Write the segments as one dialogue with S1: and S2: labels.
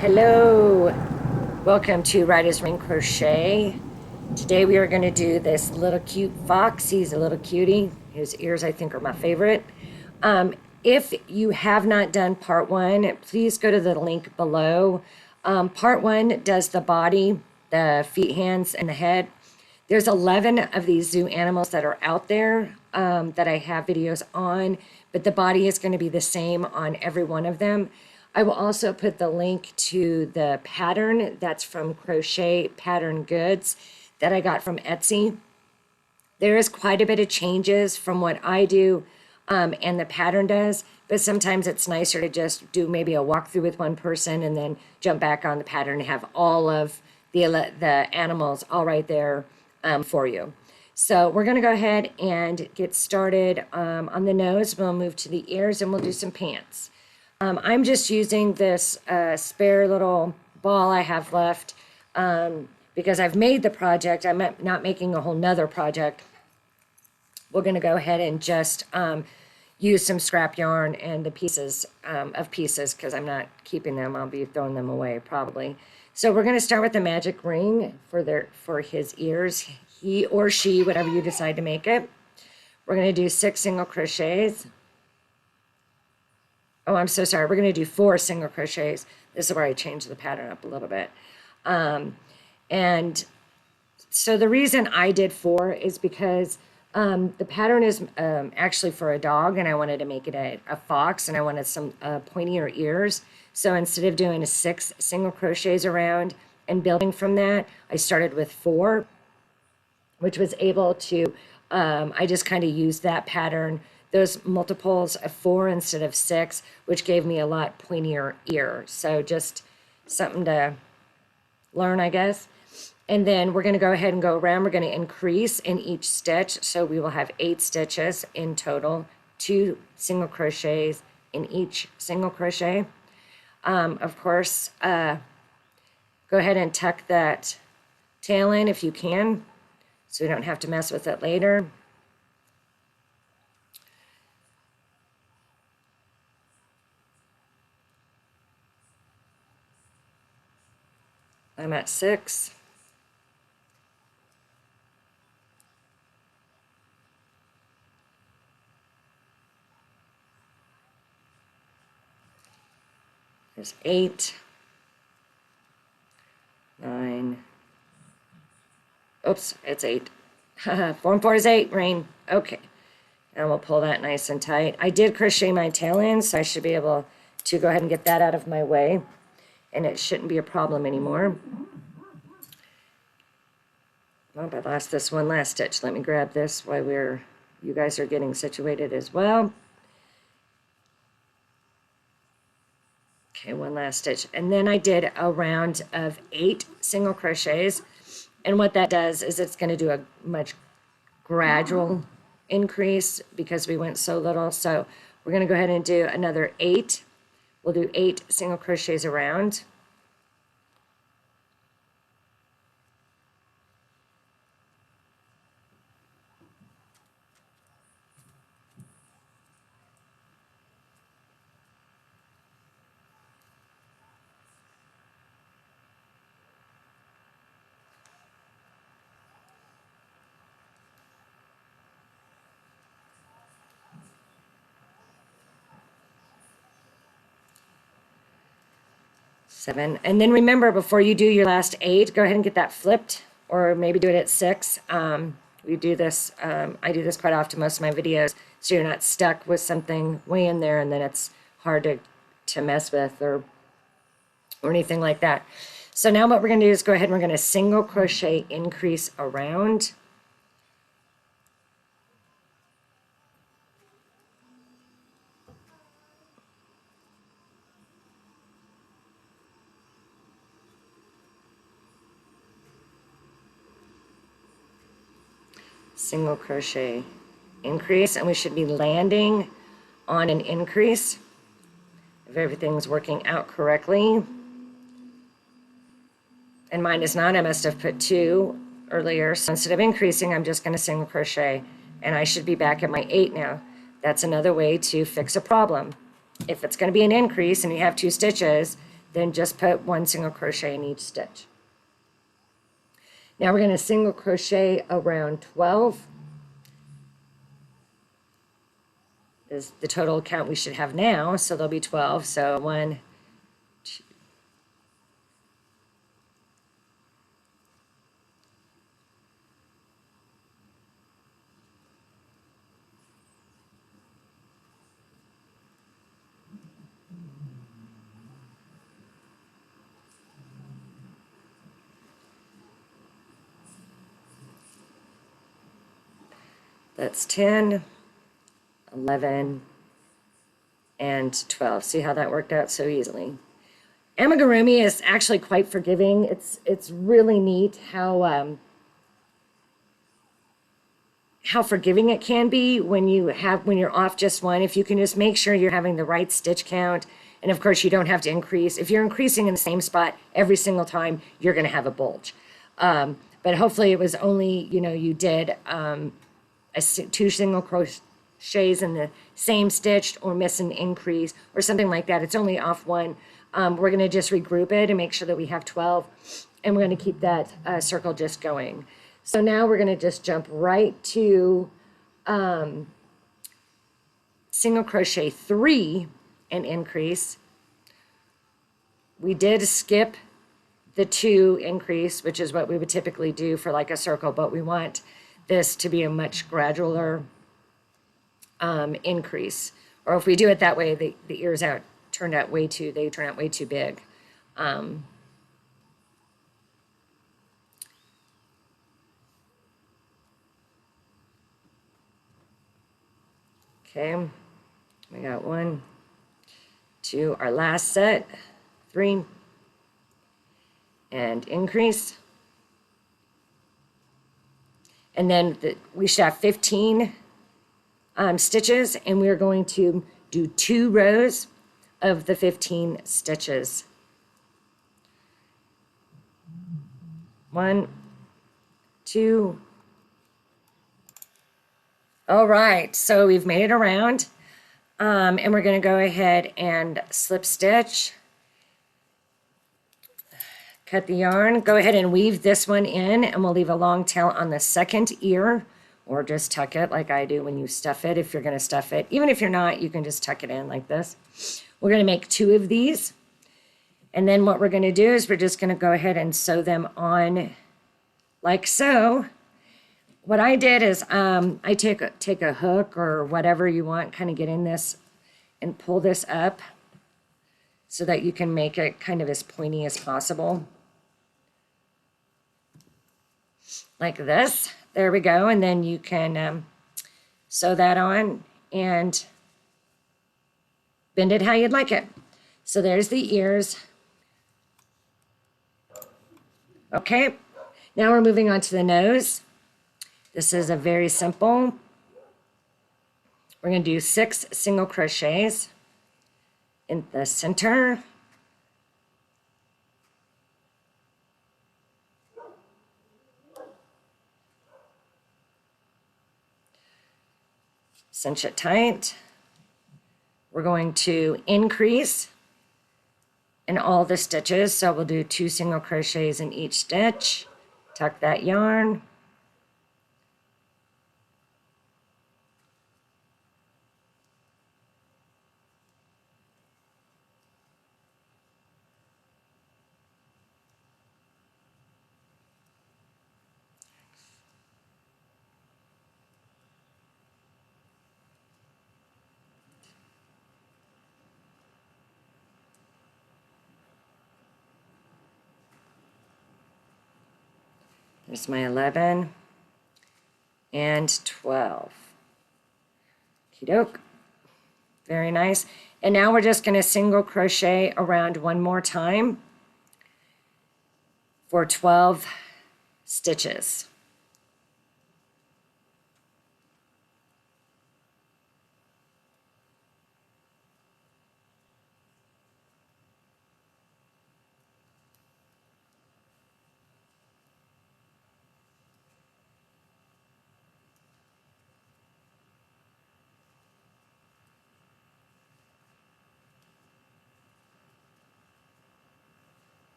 S1: Hello, welcome to Writer's Ring Crochet. Today we are going to do this little cute fox. He's a little cutie. His ears I think are my favorite. If you have not done part one, please go to the link below. Part one does the body, the feet, hands, and the head. There's 11 of these zoo animals that are out there that I have videos on, but the body is going to be the same on every one of them. I will also put the link to the pattern that's from Crochet Pattern Goods that I got from Etsy. There is quite a bit of changes from what I do and the pattern does, but sometimes it's nicer to just do maybe a walkthrough with one person and then jump back on the pattern and have all of the animals all right there for you. So we're going to go ahead and get started on the nose. We'll move to the ears and we'll do some pants. I'm just using this spare little ball I have left because I've made the project. I'm not making a whole nother project. We're going to go ahead and just use some scrap yarn and the pieces of pieces because I'm not keeping them. I'll be throwing them away probably. So we're going to start with the magic ring for his ears. He or she, whatever you decide to make it. We're going to do 6 single crochets. Oh, I'm so sorry. We're going to do 4 single crochets. This is where I changed the pattern up a little bit. And so the reason I did 4 is because the pattern is actually for a dog, and I wanted to make it a fox, and I wanted some pointier ears. So instead of doing 6 single crochets around and building from that, I started with 4, which was able to, I just kind of used that pattern, those multiples of 4 instead of 6, which gave me a lot pointier ear. So just something to learn, I guess. And then we're going to go ahead and go around. We're going to increase in each stitch. So we will have 8 stitches in total, 2 single crochets in each single crochet. Of course, go ahead and tuck that tail in if you can, so we don't have to mess with it later. I'm at 6. There's 8, 9. Oops, it's 8. 4 and 4 is 8, Rain. Okay. And we'll pull that nice and tight. I did crochet my tail in, so I should be able to go ahead and get that out of my way. And it shouldn't be a problem anymore. Oh, I lost this one last stitch. Let me grab this while you guys are getting situated as well. Okay, one last stitch. And then I did a round of 8 single crochets. And what that does is it's going to do a much gradual increase because we went so little. So we're going to go ahead and do another 8. We'll do 8 single crochets around. Seven. And then remember, before you do your last 8, go ahead and get that flipped, or maybe do it at 6. We do this, I do this quite often, most of my videos, so you're not stuck with something way in there and then it's hard to mess with or anything like that. So now what we're going to do is go ahead and we're going to single crochet increase around. Single crochet increase, and we should be landing on an increase if everything's working out correctly. And mine is not. I must have put 2 earlier, so instead of increasing, I'm just going to single crochet, and I should be back at my 8 now. That's another way to fix a problem. If it's going to be an increase and you have 2 stitches, then just put 1 single crochet in each stitch. Now we're going to single crochet around 12 is the total count we should have now, so there'll be 12. So 1, 2, that's 10, 11, and 12. See how that worked out so easily. Amigurumi is actually quite forgiving. It's really neat how forgiving it can be when you're off just one. If you can just make sure you're having the right stitch count, and of course you don't have to increase. If you're increasing in the same spot every single time, you're going to have a bulge. But hopefully it was only, you did 2 single crochets in the same stitch or miss an increase or something like that. It's only off one. We're going to just regroup it and make sure that we have 12, and we're going to keep that circle just going. So now we're going to just jump right to single crochet 3 and increase. We did skip the 2 increase, which is what we would typically do for like a circle, but we want this to be a much gradualer increase. Or if we do it that way, the ears turn out way too big. Okay, we got 1, 2, our last set, 3, and increase. And then we should have 15 stitches, and we're going to do 2 rows of the 15 stitches. 1, 2. All right, so we've made it around, and we're going to go ahead and slip stitch, cut the yarn, go ahead and weave this one in, and we'll leave a long tail on the second ear, or just tuck it like I do when you stuff it, if you're going to stuff it. Even if you're not, you can just tuck it in like this. We're going to make 2 of these, and then what we're going to do is we're just going to go ahead and sew them on like so. What I did is I take a hook or whatever you want, kind of get in this and pull this up so that you can make it kind of as pointy as possible. Like this. There we go. And then you can sew that on and bend it how you'd like it. So there's the ears. Okay. Now we're moving on to the nose. This is a very simple. We're going to do 6 single crochets in the center. Cinch it tight. We're going to increase in all the stitches. So we'll do 2 single crochets in each stitch. Tuck that yarn. There's my 11 and 12. Okie doke. Very nice. And now we're just going to single crochet around one more time for 12 stitches.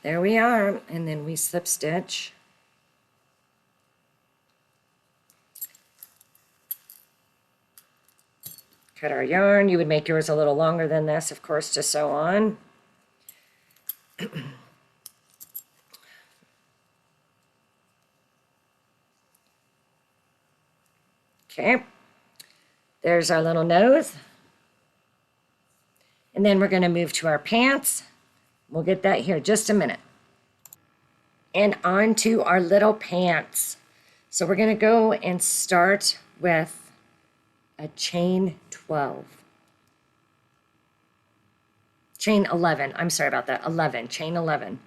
S1: There we are, and then we slip stitch. Cut our yarn. You would make yours a little longer than this, of course, to sew on. Okay, there's our little nose. And then we're going to move to our pants. We'll get that here just a minute. And on to our little pants. So we're going to go and start with a chain 12. Chain 11. I'm sorry about that. 11. Chain 11.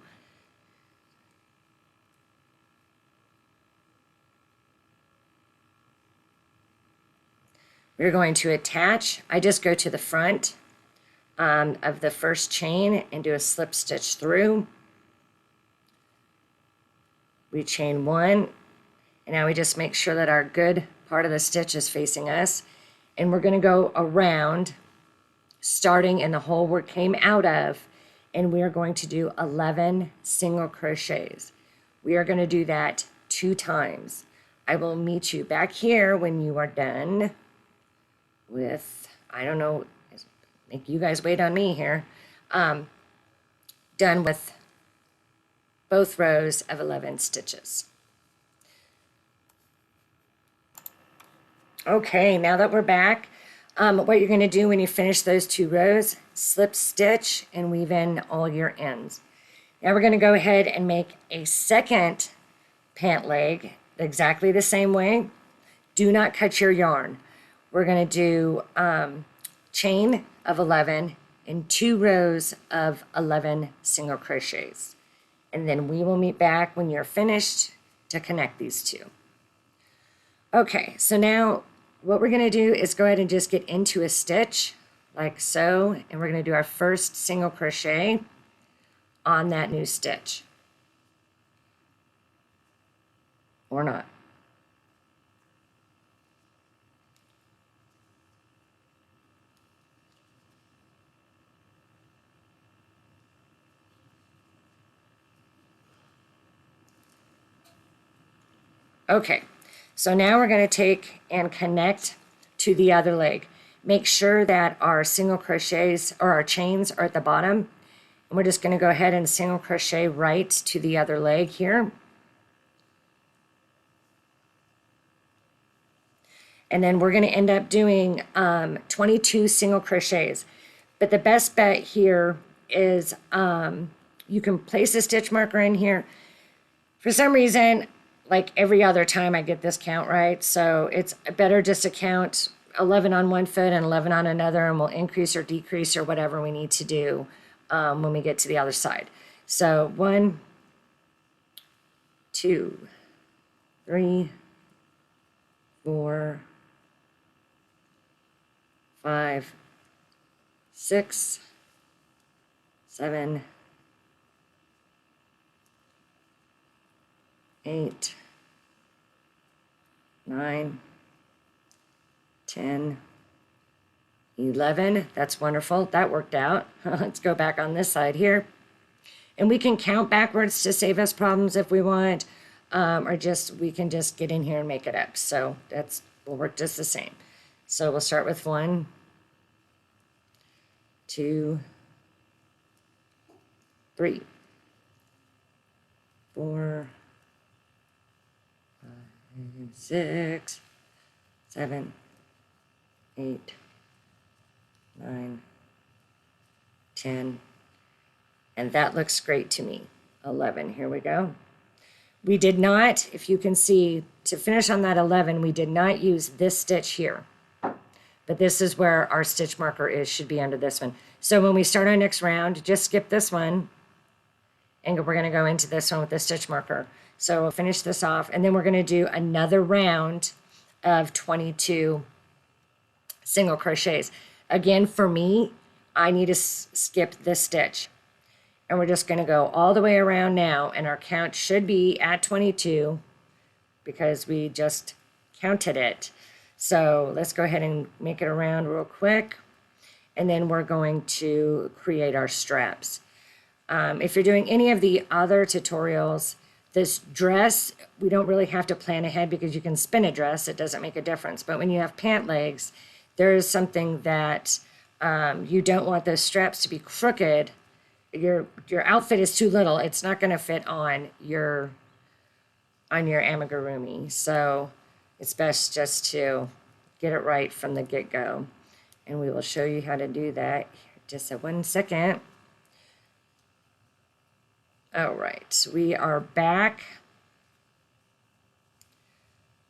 S1: We're going to attach. I just go to the front of the first chain and do a slip stitch through. We chain 1, and now we just make sure that our good part of the stitch is facing us, and we're going to go around starting in the hole we came out of, and we are going to do 11 single crochets. We are going to do that 2 times. I will meet you back here when you are done with, I don't know, make you guys wait on me here, done with both rows of 11 stitches. Okay, now that we're back, what you're going to do when you finish those 2 rows, slip stitch and weave in all your ends. Now we're going to go ahead and make a second pant leg exactly the same way. Do not cut your yarn. We're going to do chain of 11 and 2 rows of 11 single crochets. And then we will meet back when you're finished to connect these 2. Okay, so now what we're going to do is go ahead and just get into a stitch like so, and we're going to do our first single crochet on that new stitch. Or not. Okay, so now we're going to take and connect to the other leg. Make sure that our single crochets or our chains are at the bottom. And we're just going to go ahead and single crochet right to the other leg here. And then we're going to end up doing 22 single crochets. But the best bet here is you can place a stitch marker in here. For some reason, like every other time I get this count right, so it's better just to count 11 on one foot and 11 on another, and we'll increase or decrease or whatever we need to do when we get to the other side. So 1, 2, 3, 4, 5, 6, 7, 8, 9, 10, 11. That's wonderful. That worked out. Let's go back on this side here. And we can count backwards to save us problems if we want, or just we can just get in here and make it up. So will work just the same. So we'll start with 1, 2, 3, 4, 5, 6, 7, 8, 9, 10, and that looks great to me. 11, here we go. We did not, if you can see, to finish on that 11, we did not use this stitch here. But this is where our stitch marker is, should be under this one. So when we start our next round, just skip this one, and we're going to go into this one with the stitch marker. So we'll finish this off, and then we're going to do another round of 22 single crochets. Again, for me, I need to skip this stitch. And we're just going to go all the way around now, and our count should be at 22 because we just counted it. So let's go ahead and make it around real quick, and then we're going to create our straps. If you're doing any of the other tutorials, this dress, we don't really have to plan ahead because you can spin a dress. It doesn't make a difference. But when you have pant legs, there is something that you don't want those straps to be crooked. Your outfit is too little. It's not going to fit on your amigurumi. So it's best just to get it right from the get-go. And we will show you how to do that. Just a 1 second. All right, we are back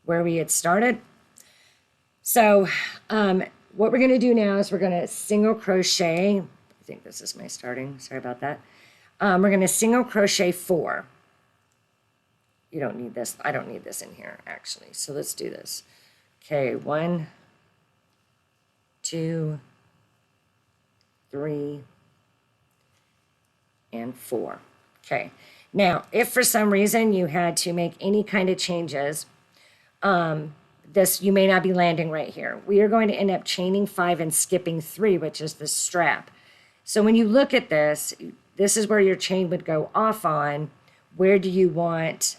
S1: where we had started. So what we're going to do now is we're going to single crochet. I think this is my starting. Sorry about that. We're going to single crochet 4. You don't need this. I don't need this in here, actually. So let's do this. Okay, 1, 2, 3, and 4. Okay, now, if for some reason you had to make any kind of changes, you may not be landing right here. We are going to end up chaining 5 and skipping 3, which is the strap. So when you look at this, this is where your chain would go off on. Where do you want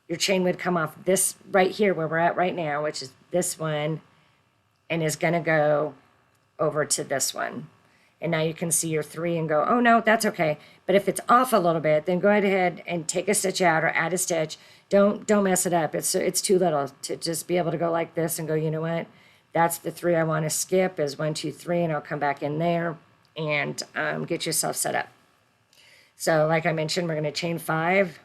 S1: your chain would come off? This right here where we're at right now, which is this one, and is going to go over to this one. And now you can see your 3 and go, oh no, that's okay. But if it's off a little bit, then go ahead and take a stitch out or add a stitch. Don't mess it up. It's too little to just be able to go like this and go, you know what? That's the 3 I want to skip is 1, 2, 3, and I'll come back in there and get yourself set up. So like I mentioned, we're going to chain 5.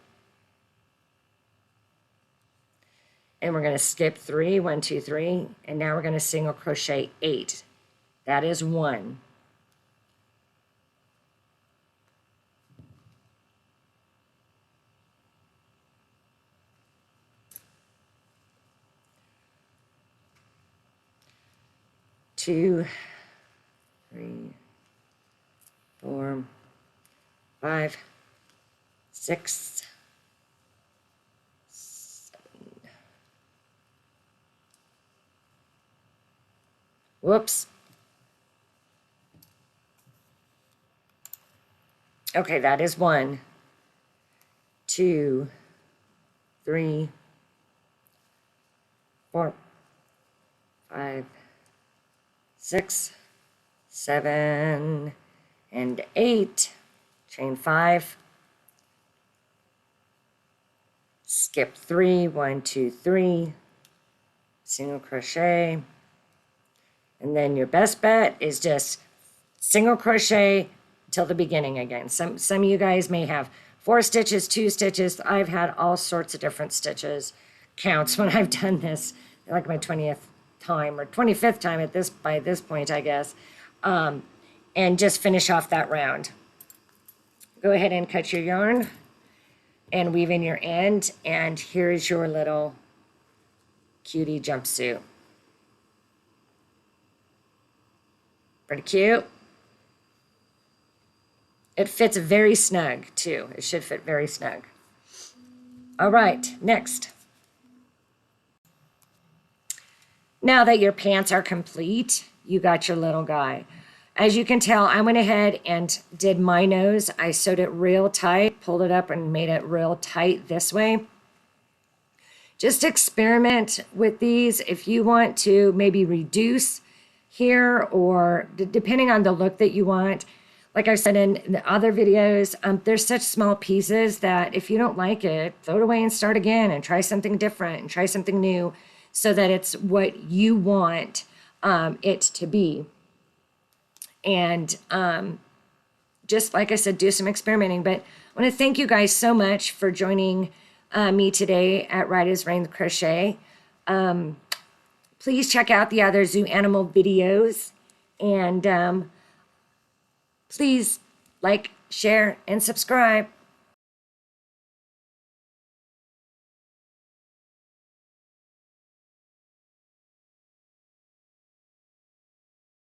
S1: And we're going to skip 3, 1, 2, 3. And now we're going to single crochet 8. That is 1. 2, 3, 4, 5, 6, 7. Whoops. Okay, that is 1, 2, 3, 4, 5, 6, 7, and 8. Chain 5. Skip 3, 1, 2, 3. Single crochet. And then your best bet is just single crochet till the beginning again. Some of you guys may have 4 stitches, 2 stitches. I've had all sorts of different stitches counts when I've done this, like my 20th time or 25th time by this point, I guess. And just finish off that round. Go ahead and cut your yarn and weave in your end, and here's your little cutie jumpsuit. Pretty cute. It fits very snug too. It should fit very snug. All right, next. Now that your pants are complete, you got your little guy. As you can tell, I went ahead and did my nose. I sewed it real tight, pulled it up and made it real tight this way. Just experiment with these. If you want to maybe reduce here, or depending on the look that you want. Like I've said in the other videos, there's such small pieces that if you don't like it, throw it away and start again and try something different and try something new, so that it's what you want it to be. And just like I said, do some experimenting. But I want to thank you guys so much for joining me today at Right as Rain Crochet. Please check out the other zoo animal videos. And please like, share, and subscribe.